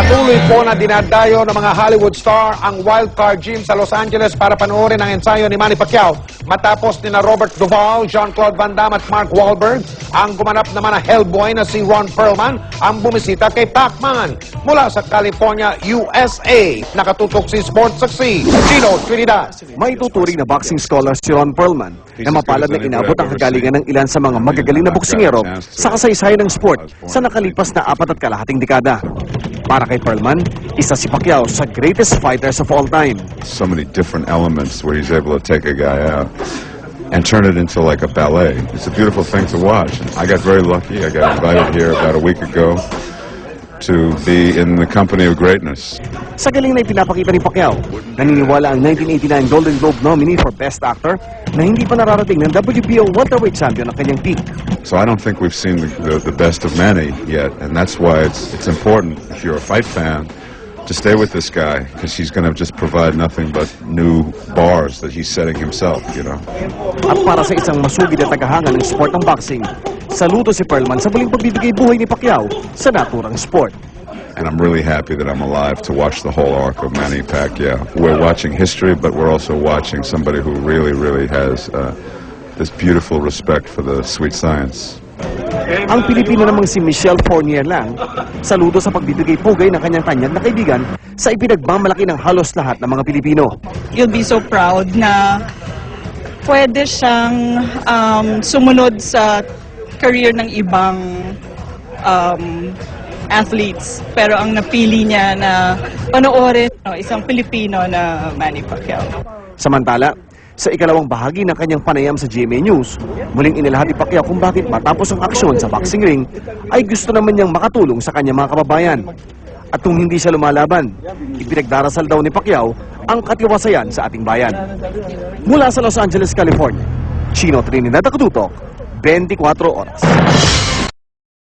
Patuloy po na dinadayo ng mga Hollywood star ang wildcard gym sa Los Angeles para panoorin ang ensayo ni Manny Pacquiao. Matapos ni na Robert Duvall, Jean-Claude Van Damme at Mark Wahlberg, ang gumanap naman na Hellboy na si Ron Perlman ang bumisita kay Pacman. Mula sa California, USA, nakatutok si Sports Saksi, Chino Trinidad. May tuturing na boxing scholar si Ron Perlman na mapalad na inabot ang kagalingan ng ilan sa mga magagaling na boksingero sa kasaysayan ng sport sa nakalipas na 4.5 dekada. Para kay Perlman, isa si Pacquiao sa greatest fighters of all time. So many different elements where he's able to take a guy out and turn it into like a ballet. It's a beautiful thing to watch. I got very lucky. I got invited here about a week ago to be in the company of greatness. Sa galing na ipinapakita ni Pacquiao, naniniwala ang 1989 Golden Globe nominee for Best Actor na hindi pa nararating ng WBO welterweight champion ang kanyang peak. So I don't think we've seen the best of Manny yet, and that's why it's important, if you're a fight fan, to stay with this guy, because he's going to just provide nothing but new bars that he's setting himself, you know. At para sa isang masugid na tagahanga ng sport ng boxing, saludo si Perlman sa muling pagbibigay buhay ni Pacquiao sa naturang sport. And I'm really happy that I'm alive to watch the whole arc of Manny Pacquiao. We're watching history, but we're also watching somebody who really, really has this beautiful respect for the sweet science. Ang Pilipino namang si Michelle Fournier lang, saludo sa pagbibigay pugay ng kanyang tanyag na kaibigan sa ipinagmamalaki ng halos lahat ng mga Pilipino. You'll be so proud na pwede siyang sumunod sa career ng ibang athletes. Pero ang napili niya na panoorin, isang Pilipino na Manny Pacquiao. Samantala, sa ikalawang bahagi ng kanyang panayam sa GMA News, muling inilahad ni Pacquiao kung bakit matapos ang aksyon sa boxing ring, ay gusto naman niyang makatulong sa kanyang mga kababayan. At kung hindi siya lumalaban, ipinagdarasal daw ni Pacquiao ang katiwasayan sa ating bayan. Mula sa Los Angeles, California, Chino Trinidad, nakatutok, 24 oras.